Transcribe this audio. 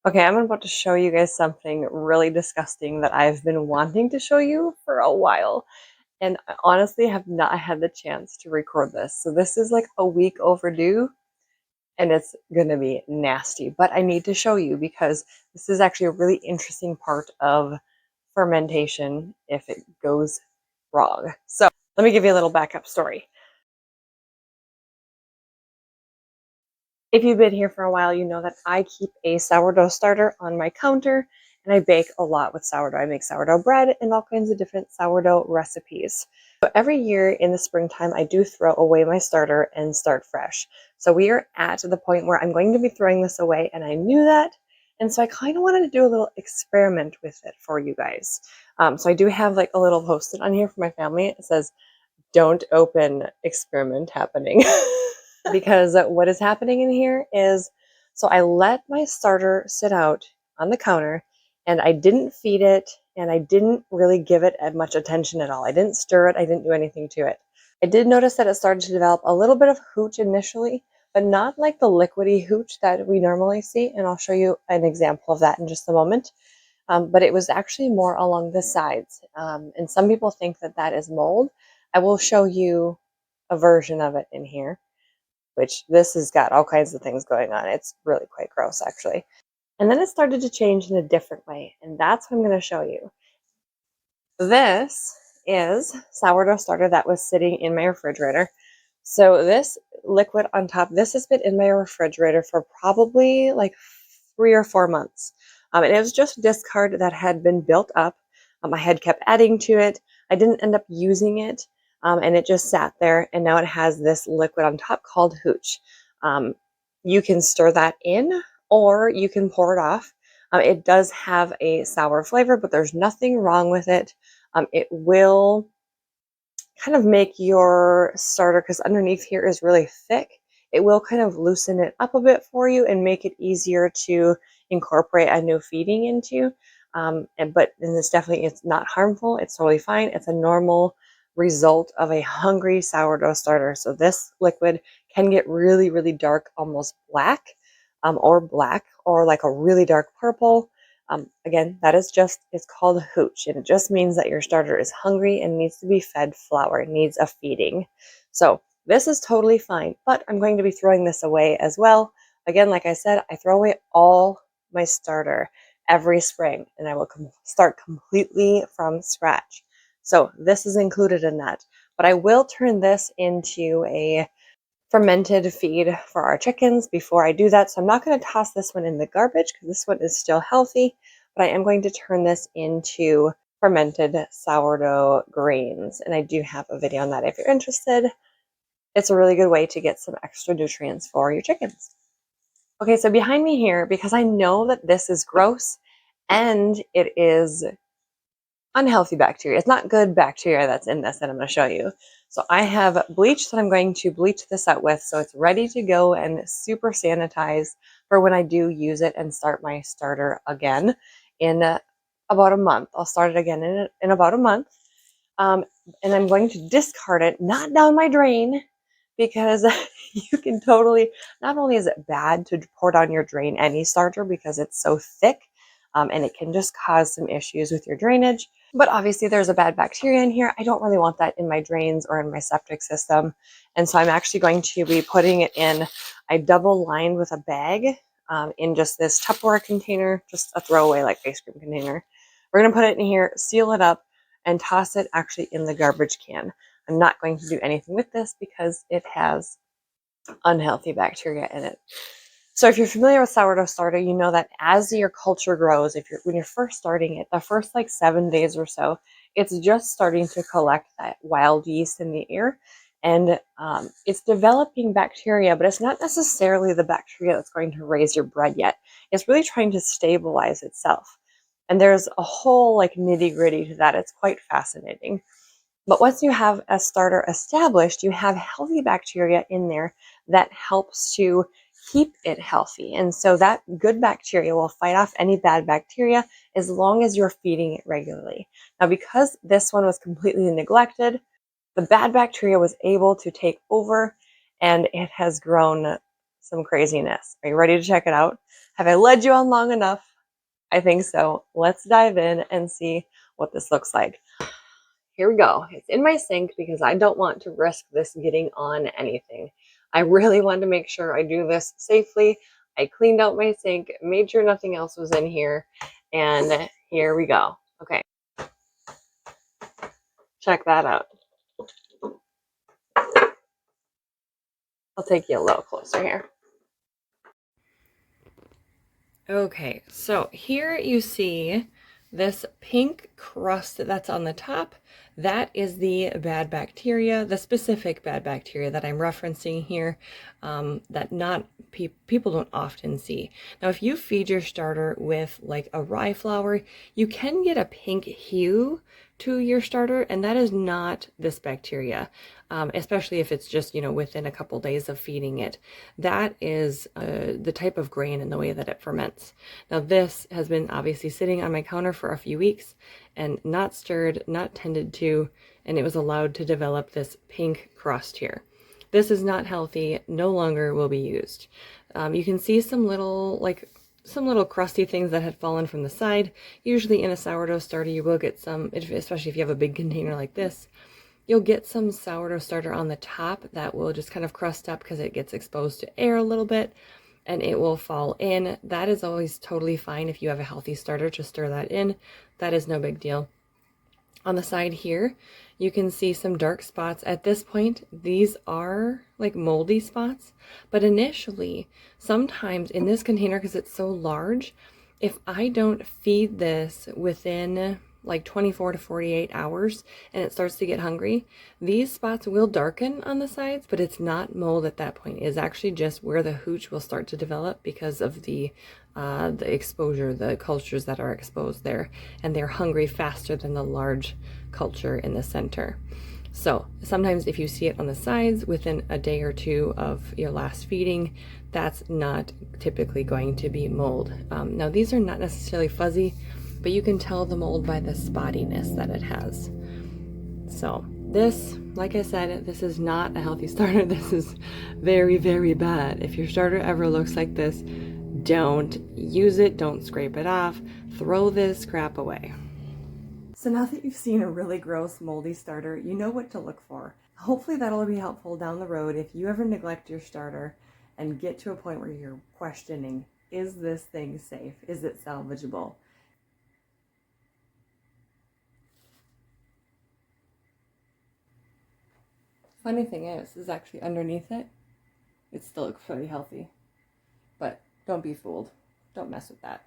Okay, I'm about to show you guys something really disgusting that I've been wanting to show you for a while. And I honestly have not had the chance to record this. So this is like a week overdue and it's gonna be nasty. But I need to show you because this is actually a really interesting part of fermentation if it goes wrong. So let me give you a little backup story. If you've been here for a while, you know that I keep a sourdough starter on my counter and I bake a lot with sourdough. I make sourdough bread and all kinds of different sourdough recipes. So every year in the springtime, I do throw away my starter and start fresh. So we are at the point where I'm going to be throwing this away, and I knew that. And so I kind of wanted to do a little experiment with it for you guys. So I do have like a little post-it on here for my family. It says, "Don't open, experiment happening." Because what is happening in here is, so I let my starter sit out on the counter and I didn't feed it and I didn't really give it much attention at all. I didn't stir it, I didn't do anything to it. I did notice that it started to develop a little bit of hooch initially, but not like the liquidy hooch that we normally see, and I'll show you an example of that in just a moment. But it was actually more along the sides, and some people think that that is mold. I will show you a version of it in here, which this has got all kinds of things going on. It's really quite gross, actually. And then it started to change in a different way, and that's what I'm going to show you. This is sourdough starter that was sitting in my refrigerator. So this liquid on top, this has been in my refrigerator for probably like 3 or 4 months. And it was just discard that had been built up. I had kept adding to it. I didn't end up using it, and it just sat there. And now it has this liquid on top called hooch. You can stir that in, or you can pour it off. It does have a sour flavor, but there's nothing wrong with it. It will kind of make your starter, because underneath here is really thick, it will kind of loosen it up a bit for you and make it easier to incorporate a new feeding into. But it's definitely, it's not harmful. It's totally fine. It's a normal result of a hungry sourdough starter. So this liquid can get really, really dark, almost black, or black, or like a really dark purple. Again, that is just, it's called hooch, and it just means that your starter is hungry and needs to be fed flour, needs a feeding. So this is totally fine, but I'm going to be throwing this away as well. Again, like I said, I throw away all my starter every spring, and I will start completely from scratch. So this is included in that, but I will turn this into a fermented feed for our chickens before I do that. So I'm not going to toss this one in the garbage because this one is still healthy, but I am going to turn this into fermented sourdough grains. And I do have a video on that if you're interested. It's a really good way to get some extra nutrients for your chickens. Okay, so behind me here, because I know that this is gross and it is unhealthy bacteria. It's not good bacteria that's in this that I'm going to show you. So I have bleach that I'm going to bleach this out with, so it's ready to go and super sanitized for when I do use it and start my starter again in about a month. I'll start it again in about a month. And I'm going to discard it, not down my drain, because you can totally, not only is it bad to pour down your drain any starter because it's so thick, and it can just cause some issues with your drainage. But obviously there's a bad bacteria in here. I don't really want that in my drains or in my septic system. And so I'm actually going to be putting it in, I double lined with a bag, in just this Tupperware container, just a throwaway like ice cream container. We're going to put it in here, seal it up, and toss it actually in the garbage can. I'm not going to do anything with this because it has unhealthy bacteria in it. So if you're familiar with sourdough starter, you know that as your culture grows, when you're first starting it, the first like 7 days or so, it's just starting to collect that wild yeast in the air, and it's developing bacteria, but it's not necessarily the bacteria that's going to raise your bread yet. It's really trying to stabilize itself. And there's a whole like nitty gritty to that. It's quite fascinating. But once you have a starter established, you have healthy bacteria in there that helps to keep it healthy. And so that good bacteria will fight off any bad bacteria as long as you're feeding it regularly. Now, because this one was completely neglected, the bad bacteria was able to take over and it has grown some craziness. Are you ready to check it out? Have I led you on long enough? I think so. Let's dive in and see what this looks like. Here we go. It's in my sink because I don't want to risk this getting on anything. I really wanted to make sure I do this safely. I cleaned out my sink, made sure nothing else was in here, and here we go. Okay, check that out. I'll take you a little closer here. Okay, so here you see this pink crust that's on the top. That is the bad bacteria, the specific bad bacteria that I'm referencing here, that not people don't often see. Now, if you feed your starter with like a rye flour, you can get a pink hue to your starter, and that is not this bacteria, especially if it's just, within a couple days of feeding it. That is the type of grain and the way that it ferments. Now, this has been obviously sitting on my counter for a few weeks and not stirred, not tended to, and it was allowed to develop this pink crust here. This is not healthy, no longer will be used. You can see some little crusty things that had fallen from the side. Usually in a sourdough starter, you will get some, especially if you have a big container like this, you'll get some sourdough starter on the top that will just kind of crust up because it gets exposed to air a little bit and it will fall in. That is always totally fine if you have a healthy starter to stir that in. That is no big deal. On the side here, you can see some dark spots. At this point, these are like moldy spots, but initially, sometimes in this container, because it's so large, if I don't feed this within like 24 to 48 hours and it starts to get hungry, these spots will darken on the sides, but it's not mold at that point. It's actually just where the hooch will start to develop because of the exposure, the cultures that are exposed there, and they're hungry faster than the large culture in the center. So sometimes if you see it on the sides within a day or two of your last feeding, that's not typically going to be mold. Now these are not necessarily fuzzy, but you can tell the mold by the spottiness that it has. So this, like I said, this is not a healthy starter. This is very, very bad. If your starter ever looks like this, don't use it, don't scrape it off, throw this crap away. So now that you've seen a really gross moldy starter, you know what to look for. Hopefully that'll be helpful down the road if you ever neglect your starter and get to a point where you're questioning, is this thing safe? Is it salvageable? Funny thing is actually underneath it, it still looks pretty healthy. But don't be fooled. Don't mess with that.